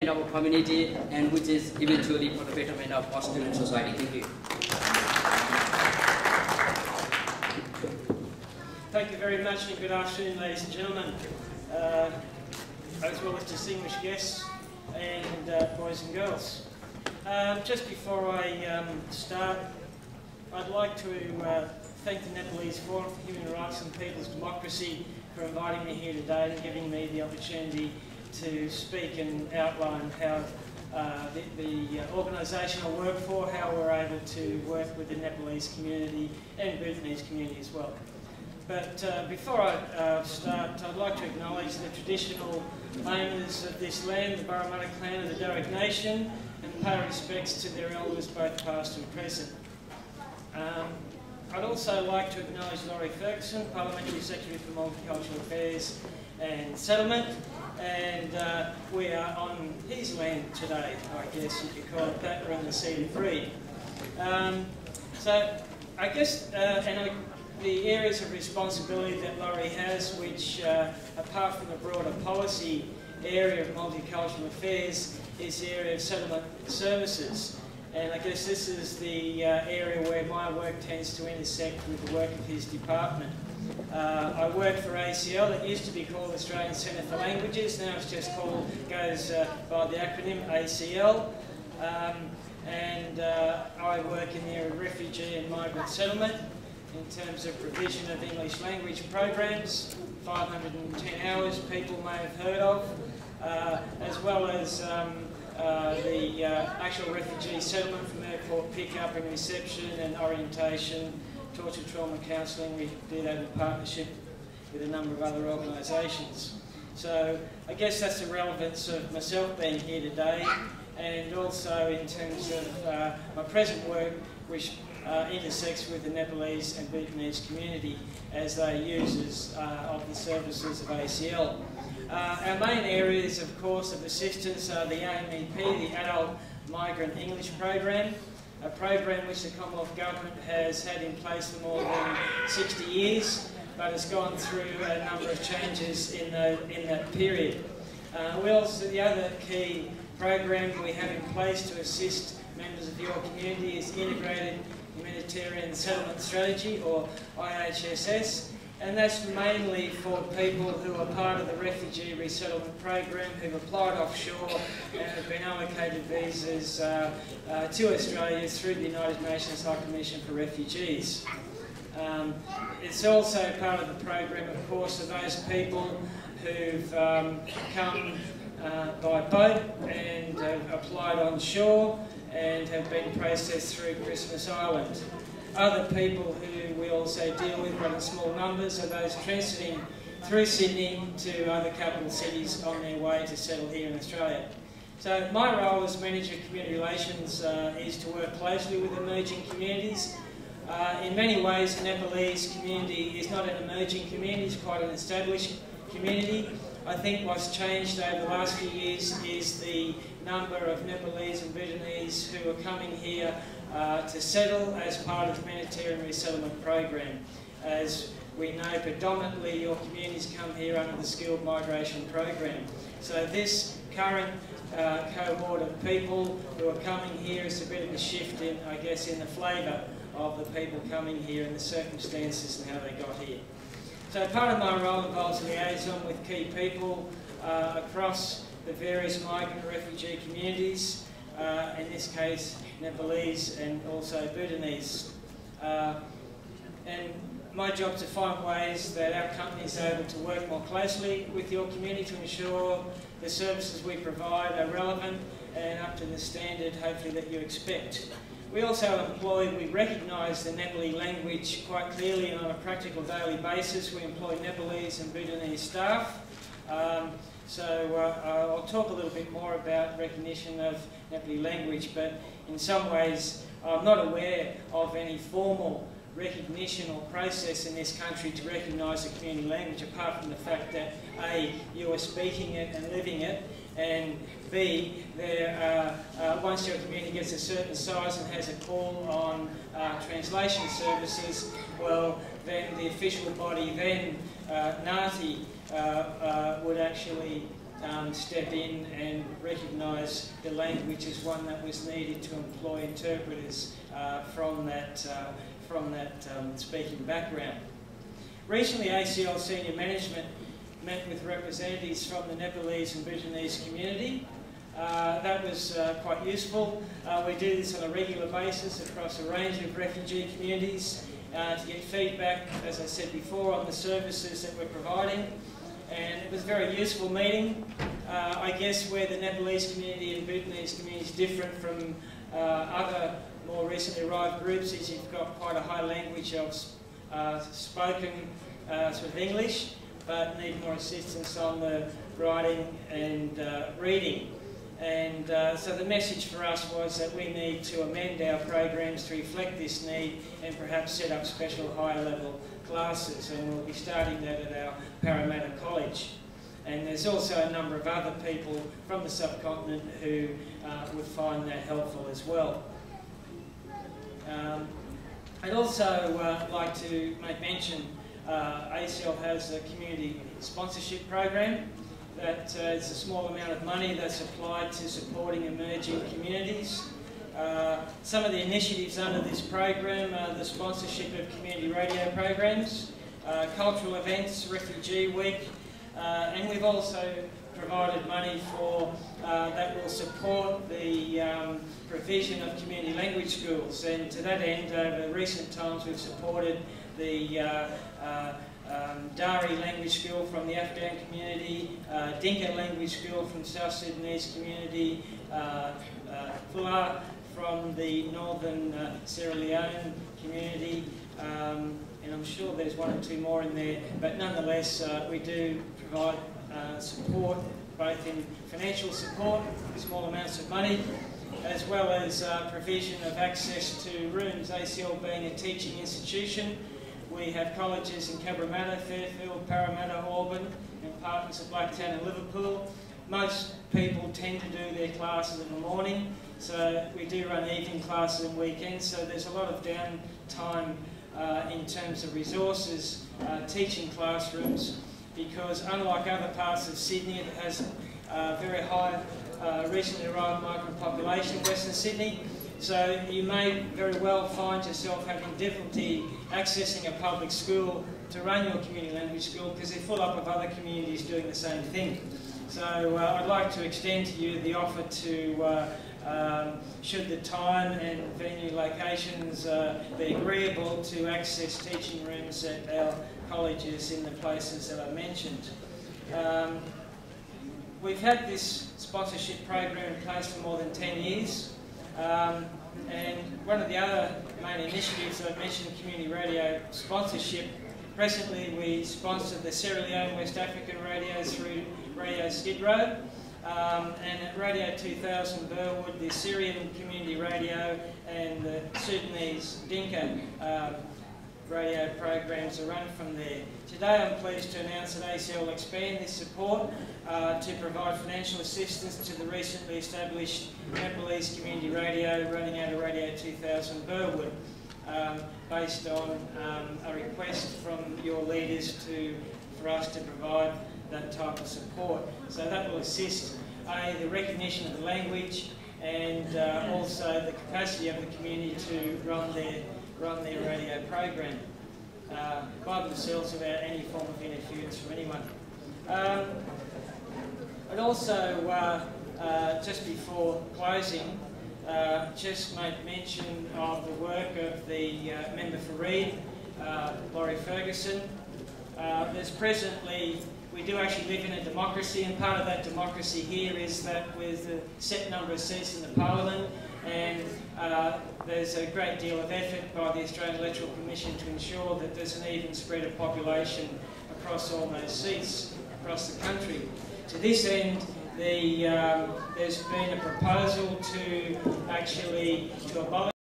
our community and which is eventually for the betterment of Australian society. Thank you. Thank you very much and good afternoon, ladies and gentlemen, as well as distinguished guests and boys and girls. Just before I start, I'd like to thank the Nepalese Forum for Human Rights and People's Democracy for inviting me here today and giving me the opportunity to speak and outline how the organisation I work for, how we're able to work with the Nepalese community and Bhutanese community as well. But before I start, I'd like to acknowledge the traditional owners of this land, the Barramundi clan of the Darug Nation, and pay respects to their elders, both past and present. I'd also like to acknowledge Laurie Ferguson, Parliamentary Secretary for Multicultural Affairs and Settlement, and we are on his land today, I guess you could call it that. We're on the ceded reed. So I guess, the areas of responsibility that Laurie has, which apart from the broader policy area of multicultural affairs, is the area of settlement services. And I guess this is the area where my work tends to intersect with the work of his department. I work for ACL. It used to be called Australian Centre for Languages. Now it's just called, goes by the acronym ACL. I work in the area of refugee and migrant settlement in terms of provision of English language programs, 510 hours people may have heard of, as well as the actual refugee settlement from airport pick-up and reception and orientation, torture trauma counselling. We do that in partnership with a number of other organisations. So I guess that's the relevance of myself being here today, and also in terms of my present work, which intersects with the Nepalese and Bhutanese community as they users of the services of ACL. Our main areas, of course, of assistance are the AMEP, the Adult Migrant English Program, a program which the Commonwealth Government has had in place for more than 60 years, but has gone through a number of changes in that period. The other key program we have in place to assist members of your community is Integrated Humanitarian Settlement Strategy, or IHSS, and that's mainly for people who are part of the Refugee Resettlement Program, who've applied offshore and have been allocated visas to Australia through the United Nations High Commission for Refugees. It's also part of the program, of course, of those people who've come by boat and have applied on shore and have been processed through Christmas Island. Other people who we also deal with, but in small numbers, are those transiting through Sydney to other capital cities on their way to settle here in Australia. So my role as Manager of Community Relations is to work closely with emerging communities. In many ways, the Nepalese community is not an emerging community, it's quite an established community. I think what's changed over the last few years is the number of Nepalese and Bhutanese who are coming here to settle as part of the Humanitarian Resettlement Program. As we know, predominantly your communities come here under the Skilled Migration Program. So this current cohort of people who are coming here is a bit of a shift in, I guess, in the flavour of the people coming here and the circumstances and how they got here. So part of my role involves liaison with key people across the various migrant refugee communities, in this case Nepalese and also Bhutanese. And my job is to find ways that our company is able to work more closely with your community to ensure the services we provide are relevant and up to the standard, hopefully, that you expect. We also we recognise the Nepali language quite clearly, and on a practical daily basis we employ Nepalese and Bhutanese staff. I'll talk a little bit more about recognition of Nepali language, but in some ways I'm not aware of any formal recognition or process in this country to recognise the community language, apart from the fact that A, you are speaking it and living it, and B, once your community gets a certain size and has a call on translation services, well, then the official body, then NATI, would actually step in and recognise the language as one that was needed to employ interpreters from that speaking background. Recently, ACL senior management met with representatives from the Nepalese and Bhutanese community. That was quite useful. We do this on a regular basis across a range of refugee communities to get feedback, as I said before, on the services that we're providing. And it was a very useful meeting. I guess where the Nepalese community and Bhutanese community is different from other more recently arrived groups is you've got quite a high language of spoken sort of English, but need more assistance on the writing and reading. And so the message for us was that we need to amend our programs to reflect this need and perhaps set up special higher level classes, and we'll be starting that at our Parramatta College. And there's also a number of other people from the subcontinent who would find that helpful as well. I'd also like to make mention ACL has a community sponsorship program that is a small amount of money that's applied to supporting emerging communities. Some of the initiatives under this program are the sponsorship of community radio programs, cultural events, Refugee Week, and we've also provided money for that will support the provision of community language schools. And to that end, over recent times, we've supported the Dari language school from the Afghan community, Dinka language school from South Sudanese community, Fula from the northern Sierra Leone community, and I'm sure there's one or two more in there, but nonetheless we do provide support, both in financial support, small amounts of money, as well as provision of access to rooms, ACL being a teaching institution. We have colleges in Cabramatta, Fairfield, Parramatta, Auburn, and partners at Blacktown and Liverpool. Most people tend to do their classes in the morning, so we do run evening classes and weekends, so there's a lot of downtime in terms of resources teaching classrooms, because unlike other parts of Sydney, it has a very high recently arrived migrant population in Western Sydney. So you may very well find yourself having difficulty accessing a public school to run your community language school because they're full up of other communities doing the same thing. So I'd like to extend to you the offer to, should the time and venue locations be agreeable, to access teaching rooms at our colleges in the places that I mentioned. We've had this sponsorship program in place for more than 10 years. And one of the other main initiatives I mentioned, community radio sponsorship. Presently we sponsor the Sierra Leone West African radio through Radio Skid Row, and at Radio 2000 Burwood, the Syrian community radio and the Sudanese Dinka radio programs are run from there. Today I'm pleased to announce that ACL will expand this support to provide financial assistance to the recently established Nepalese community radio running out of Radio 2000 Burwood, based on a request from your leaders for us to provide that type of support. So that will assist the recognition of the language and also the capacity of the community to run their radio program by themselves without any form of interference from anyone. I'd also, just before closing, just make mention of the work of the member for Reid, Laurie Ferguson. There's presently, we do actually live in a democracy, and part of that democracy here is that with a set number of seats in the Parliament, and there's a great deal of effort by the Australian Electoral Commission to ensure that there's an even spread of population across all those seats across the country. To this end, there's been a proposal to abolish